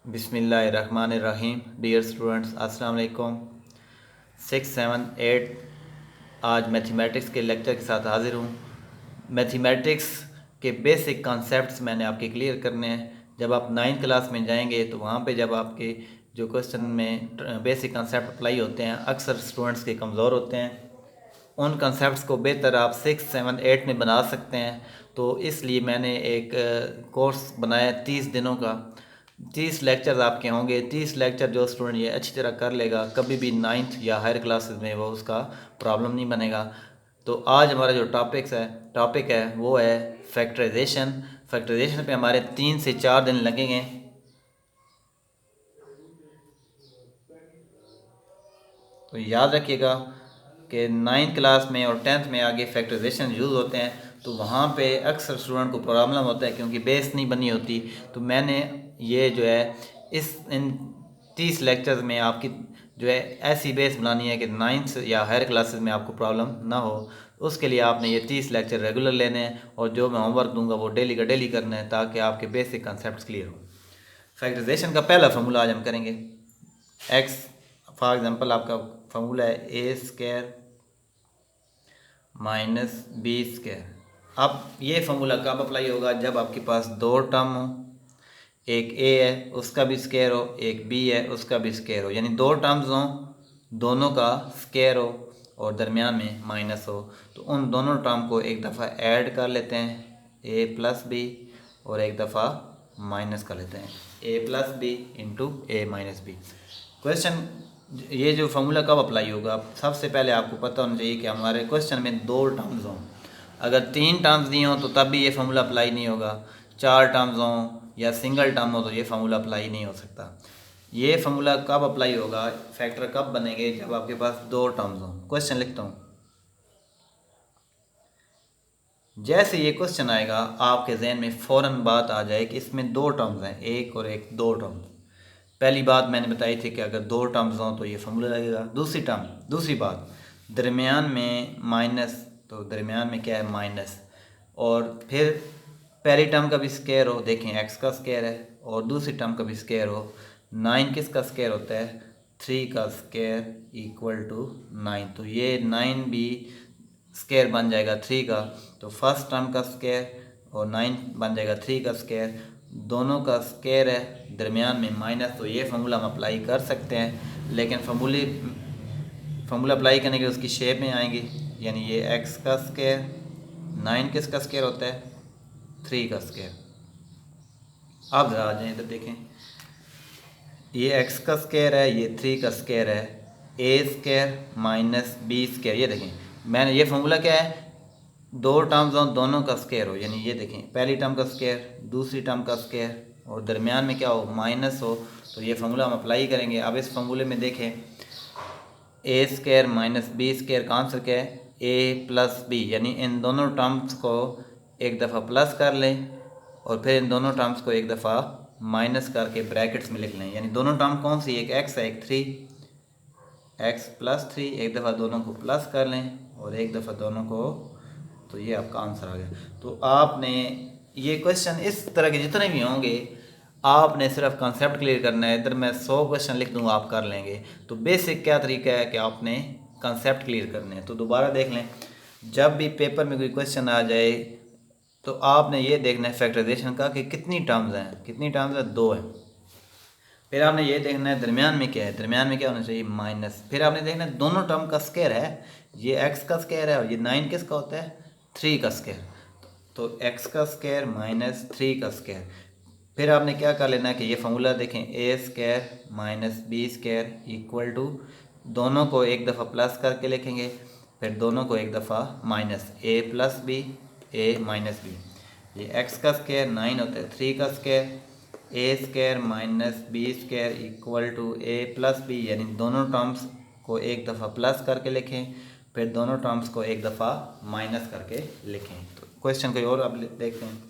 बिस्मिल्लाहिर्रहमानिर्रहीम। Dear students, अस्सलाम वालेकुम। 6, 7, 8 आज मैथमेटिक्स के लेक्चर के साथ हाज़िर हूँ। मैथमेटिक्स के बेसिक कॉन्सेप्ट्स मैंने आपके क्लियर करने हैं। जब आप 9th क्लास में जाएंगे तो वहाँ पे जब आपके जो क्वेश्चन में बेसिक कॉन्सेप्ट अप्लाई होते हैं, अक्सर स्टूडेंट्स के कमज़ोर होते हैं। उन कॉन्सेप्ट्स को बेहतर आप 6, 7, 8 में बना सकते हैं। तो इसलिए मैंने एक कोर्स बनाया 30 दिनों का। 30 लेक्चर्स आपके होंगे। 30 लेक्चर जो स्टूडेंट ये अच्छी तरह कर लेगा, कभी भी 9th या हायर क्लासेस में वो उसका प्रॉब्लम नहीं बनेगा। तो आज हमारा जो टॉपिक है वो है फैक्टराइजेशन। फैक्टराइजेशन पे हमारे 3 से 4 दिन लगेंगे। तो याद रखिएगा कि 9th क्लास में और 10th में आगे फैक्टराइजेशन यूज़ होते हैं, तो वहाँ पे अक्सर स्टूडेंट को प्रॉब्लम होता है क्योंकि बेस नहीं बनी होती। तो मैंने ये जो है इन 30 लेक्चर्स में आपकी जो है ऐसी बेस बनानी है कि 9th या हायर क्लासेस में आपको प्रॉब्लम ना हो। उसके लिए आपने ये 30 लेक्चर रेगुलर लेने हैं और जो मैं होमवर्क दूंगा वो डेली का डेली करना है, ताकि आपके बेसिक कंसेप्ट क्लियर हो। फैक्टराइजेशन का पहला फार्मूला आज हम करेंगे। एक्स फॉर एग्जांपल आपका फार्मूला है ए स्क्वायर माइनस बी स्क्वायर। अब ये फार्मूला कब अप्लाई होगा? जब आपके पास दो टर्म हो, एक ए है उसका भी स्क्वायर हो, एक बी है उसका भी स्क्वायर हो, यानी दो टर्म्स हों, दोनों का स्क्वायर हो और दरमियान में माइनस हो। तो उन दोनों टर्म को एक दफ़ा ऐड कर लेते हैं, ए प्लस बी, और एक दफ़ा माइनस कर लेते हैं, ए plus B into A minus B. Question ये जो फार्मूला कब अप्लाई होगा? सबसे पहले आपको पता होना चाहिए कि हमारे क्वेश्चन में दो टर्म्स हों। अगर 3 टर्म्स दिए हों तो तब भी ये फार्मूला अप्लाई नहीं होगा। 4 टर्म्स हों या सिंगल टर्म हो तो ये फार्मूला अप्लाई नहीं हो सकता। ये फार्मूला कब अप्लाई होगा, फैक्टर कब बनेंगे? जब आपके पास दो टर्म्स हों। क्वेश्चन लिखता हूँ। जैसे ये क्वेश्चन आएगा आपके जहन में फ़ौरन बात आ जाए कि इसमें दो टर्म्स हैं, एक और एक, दो टर्म्स। पहली बात मैंने बताई थी कि अगर दो टर्म्स हों तो ये फार्मूला लगेगा। दूसरी बात, दरमियान में माइनस, तो दरमियान में क्या है? माइनस। और फिर पहली टर्म का भी स्क्वायर हो, देखें एक्स का स्क्वायर है, और दूसरी टर्म का भी स्क्वायर हो। 9 किसका स्क्वायर होता है? 3 का स्क्वायर इक्वल टू 9। तो ये 9 भी स्क्वायर बन जाएगा 3 का, तो फर्स्ट टर्म का स्क्वायर और 9 बन जाएगा 3 का स्क्वायर, दोनों का स्क्वायर है, दरमियान में माइनस। तो ये फार्मूला हम अप्लाई कर सकते हैं, लेकिन फार्मूला अप्लाई करने के उसकी शेप में आएंगी, यानी ये एक्स का स्क्वायर, 9 किसका स्क्वायर होता है? 3 का स्क्वायर। अब ज़रा आ जाए तो देखें, ये एक्स का स्क्वायर है, ये 3 का स्क्वायर है, ए स्क्वायर माइनस बी स्क्वायर। ये देखें, मैंने ये फार्मूला क्या है? दो टर्म्स हो, दोनों का स्क्वायर हो, यानी ये देखें पहली टर्म का स्क्वायर, दूसरी टर्म का स्क्वायर, और दरमियान में क्या हो? माइनस हो। तो ये फार्मूला हम अप्लाई करेंगे। अब इस फार्मूले में देखें, A square minus B square का आंसर क्या है? ए प्लस बी, यानी इन दोनों टर्म्स को एक दफ़ा प्लस कर लें और फिर इन दोनों टर्म्स को एक दफ़ा माइनस करके ब्रैकेट्स में लिख लें। यानी दोनों टर्म कौन सी? एक एक्स है, एक 3, एक्स प्लस 3, एक दफ़ा दोनों को प्लस कर लें और एक दफ़ा दोनों को, तो ये आपका आंसर आ गया। तो आपने ये क्वेश्चन इस तरह के जितने भी होंगे, आपने सिर्फ कॉन्सेप्ट क्लियर करना है। इधर मैं 100 क्वेश्चन लिख दूंगा, आप कर लेंगे। तो बेसिक क्या तरीका है कि आपने कॉन्सेप्ट क्लियर करने हैं। तो दोबारा देख लें, जब भी पेपर में कोई क्वेश्चन आ जाए तो आपने ये देखना है फैक्टराइजेशन का कि कितनी टर्म्स हैं। कितनी टर्म्स हैं? दो हैं। फिर आपने ये देखना है दरमियान में क्या है। दरमियान में क्या होना चाहिए? माइनस। फिर आपने देखना है दोनों टर्म का स्क्वायर है, ये एक्स का स्क्वायर है और ये 9 किसका होता है? 3 का स्क्वायर। तो एक्स का स्क्वायर माइनस 3 का स्क्वायर। फिर आपने क्या कर लेना है कि ये फार्मूला देखें, A square minus B square equal to, दोनों को एक दफ़ा प्लस करके लिखेंगे, फिर दोनों को एक दफ़ा minus, A plus B, A minus B. ये एक्स का स्क्वायर 9 होता है, 3 का square, A square minus B square equal to A plus B, यानी दोनों टर्म्स को एक दफ़ा प्लस करके लिखें, फिर दोनों टर्म्स को एक दफ़ा माइनस करके लिखें। तो क्वेश्चन कोई और अब देखते हैं।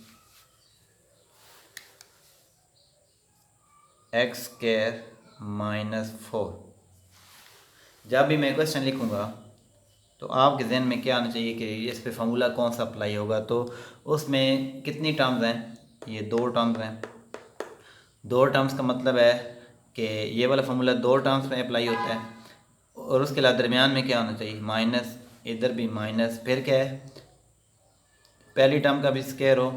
X square minus 4। जब भी मैं क्वेश्चन लिखूँगा तो आपके जहन में क्या आना चाहिए कि इस पे फार्मूला कौन सा अप्लाई होगा। तो उसमें कितनी टर्म्स हैं? ये दो टर्म्स हैं। दो टर्म्स का मतलब है कि ये वाला फॉर्मूला दो टर्म्स में अप्लाई होता है, और उसके अलावा दरमियान में क्या होना चाहिए, माइनस, इधर भी माइनस, फिर क्या है, पहली टर्म का भी स्क्वायर हो,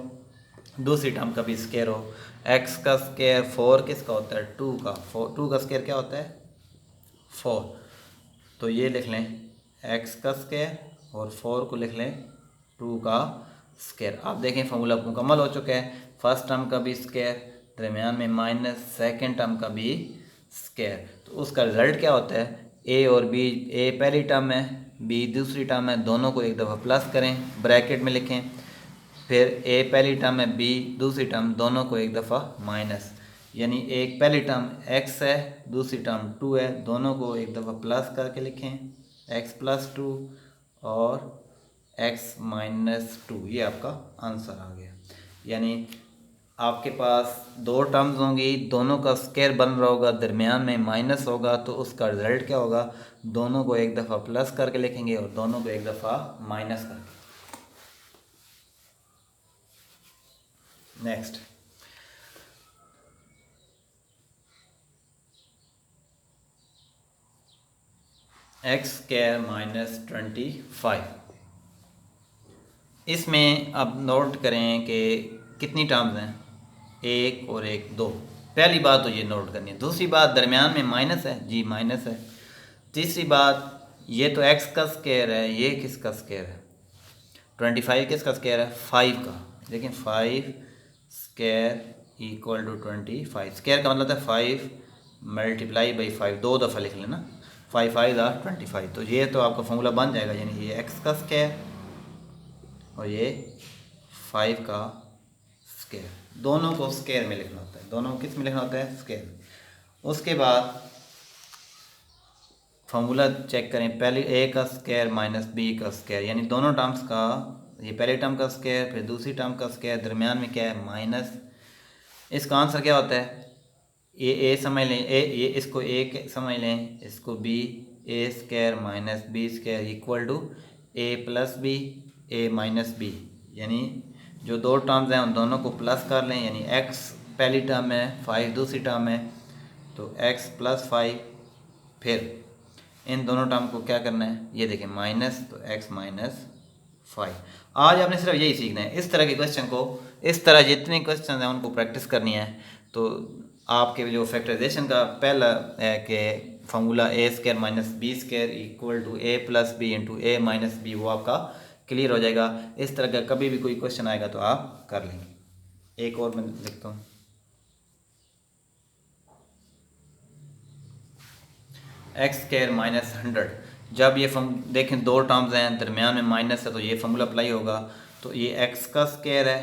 दूसरी टर्म का भी स्क्वायर हो। एक्स का स्क्वायर 4 किसका होता है, 2 का। 2 का स्क्वायर क्या होता है, 4। तो ये लिख लें एक्स का स्क्वायर और 4 को लिख लें 2 का स्क्वायर। आप देखें फॉर्मूला मुकम्मल हो चुका है। फर्स्ट टर्म का भी स्क्वायर, दरमियान में माइनस, सेकंड टर्म का भी स्क्वायर। तो उसका रिज़ल्ट क्या होता है, ए और बी, ए पहली टर्म है, बी दूसरी टर्म है, दोनों को एक दफ़ा प्लस करें, ब्रैकेट में लिखें। फिर ए पहली टर्म है, बी दूसरी टर्म, दोनों को एक दफ़ा माइनस, यानी एक पहली टर्म x है, दूसरी टर्म 2 है, दोनों को एक दफ़ा प्लस करके लिखें, x प्लस 2 और x माइनस 2। ये आपका आंसर आ गया। यानी आपके पास दो टर्म्स होंगी, दोनों का स्क्वायर बन रहा होगा, दरमियान में माइनस होगा, तो उसका रिज़ल्ट क्या होगा, दोनों को एक दफ़ा प्लस करके लिखेंगे और दोनों को एक दफ़ा माइनस करके। Next, x square minus 25। इसमें अब नोट करें कि कितनी टर्म्स हैं, एक और एक, दो। पहली बात तो ये नोट करनी है। दूसरी बात, दरमियान में माइनस है, जी माइनस है। तीसरी बात, ये तो एक्स का स्क्वायर है, ये किसका स्क्वायर है, 25 किसका स्क्वायर है, 5 का। लेकिन 5 स्क्वायर इक्वल टू 25। स्क्वायर का मतलब है 5 मल्टीप्लाई बाई 5, दो दफ़ा लिख लेना, 5 5 25। तो ये तो आपका फॉर्मूला बन जाएगा, यानी ये एक्स का स्क्वायर और ये 5 का स्क्वायर, दोनों को स्क्वायर में लिखना होता है। दोनों को किस में लिखना होता है, स्क्वायर में। उसके बाद फॉर्मूला चेक करें, पहले ए का स्क्वायर माइनस बी का स्क्वायर, यानी दोनों टर्म्स का, ये पहले टर्म का स्क्वायर फिर दूसरी टर्म का स्क्वायर, दरमियान में क्या है, माइनस। इसका आंसर क्या होता है, ए समझ लें, ये इसको ए समझ लें, इसको B, A square minus B square equal to A plus B, A minus B. यानी जो दो टर्म्स हैं उन दोनों को प्लस कर लें, यानी एक्स पहली टर्म है, 5 दूसरी टर्म है, तो एक्स प्लस 5। फिर इन दोनों टर्म को क्या करना है, ये देखें माइनस, तो एक्स माइनस 5। आज आपने सिर्फ यही सीखना है, इस तरह के क्वेश्चन को, इस तरह जितने क्वेश्चन हैं उनको प्रैक्टिस करनी है। तो आपके जो फैक्टराइजेशन का पहला है कि formula A square minus B square equal to A plus B into A minus B, वो आपका क्लियर हो जाएगा। इस तरह का कभी भी कोई क्वेश्चन आएगा तो आप कर लेंगे। एक और मैं लिखता हूँ, एक्स स्क्वायर माइनस 100। जब ये देखें दो टर्म्स हैं, दरमियान में माइनस है, तो ये फॉर्मूला अप्लाई होगा। तो ये एक्स का स्क्वायर है,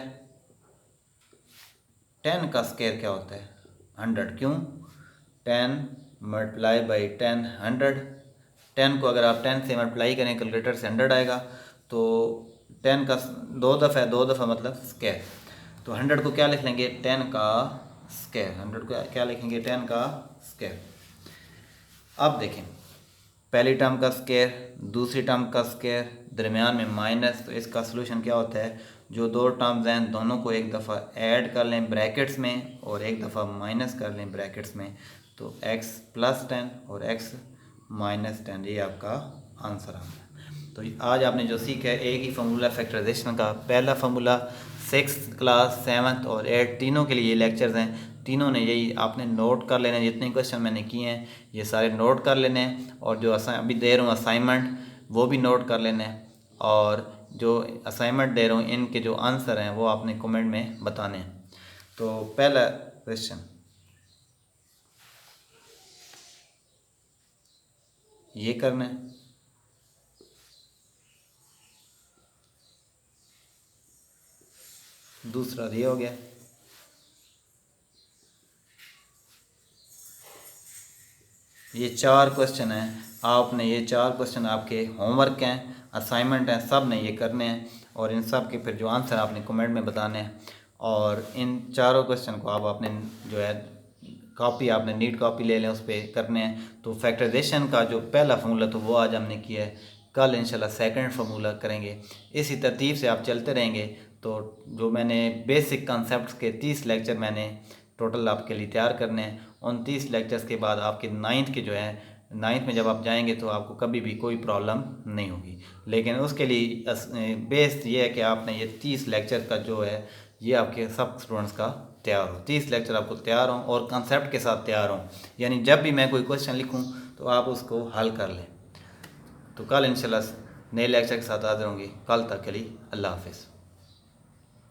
10 का स्क्वायर क्या होता है, 100। क्यों, 10 मल्टीप्लाई बाई 10 100। 10 को अगर आप 10 से मल्टीप्लाई करें, कैलकुलेटर से 100 आएगा। तो 10 का दो दफ़ा, दो दफ़ा मतलब स्क्वायर। तो 100 को क्या लिख लेंगे, 10 का स्क्वायर। 100 को क्या लिखेंगे, 10 का स्क्वायर। अब देखें, पहली टर्म का स्क्वायर, दूसरी टर्म का स्क्वायर, दरमियान में माइनस, तो इसका सलूशन क्या होता है, जो दो टर्म्स हैं दोनों को एक दफ़ा ऐड कर लें ब्रैकेट्स में और एक दफ़ा माइनस कर लें ब्रैकेट्स में। तो x प्लस 10 और x माइनस 10, ये आपका आंसर आता है। तो आज आपने जो सीखा है, एक ही फार्मूला फैक्टराइजेशन का, पहला फार्मूला 6th क्लास 7th और 8th तीनों के लिए लेक्चर्स हैं। तीनों ने यही आपने नोट कर लेना, जितने क्वेश्चन मैंने किए हैं ये सारे नोट कर लेने हैं, और जो अभी दे रहा हूँ असाइनमेंट वो भी नोट कर लेना है, और जो असाइनमेंट दे रहा हूँ इनके जो आंसर हैं वो आपने कमेंट में बताने हैं। तो पहला क्वेश्चन ये करना है, दूसरा ये हो गया। ये 4 क्वेश्चन हैं, आपने ये 4 क्वेश्चन आपके होमवर्क हैं, असाइनमेंट हैं, सब ने ये करने हैं, और इन सब के फिर जो आंसर आपने कमेंट में बताने हैं। और इन चारों क्वेश्चन को आप अपने जो है कॉपी, आपने नीट कॉपी ले लें, उस पर करने हैं। तो फैक्टराइजेशन का जो पहला फार्मूला तो वो आज हमने किया है, कल इंशाल्लाह सेकंड फार्मूला करेंगे। इसी तरतीब से आप चलते रहेंगे। तो जो मैंने बेसिक कॉन्सेप्ट्स के 30 लेक्चर मैंने टोटल आपके लिए तैयार करने हैं। 29 लेक्चर्स के बाद आपके 9th के जो है, 9th में जब आप जाएंगे तो आपको कभी भी कोई प्रॉब्लम नहीं होगी। लेकिन उसके लिए बेस ये है कि आपने ये 30 लेक्चर का जो है ये आपके सब स्टूडेंट्स का तैयार हो, 30 लेक्चर आपको तैयार हों और कंसेप्ट के साथ तैयार हों, यानी जब भी मैं कोई क्वेश्चन लिखूं तो आप उसको हल कर लें। तो कल इंशाल्लाह नए लेक्चर के साथ हाजिर होंगे। कल तक के लिए अल्लाह हाफिज़।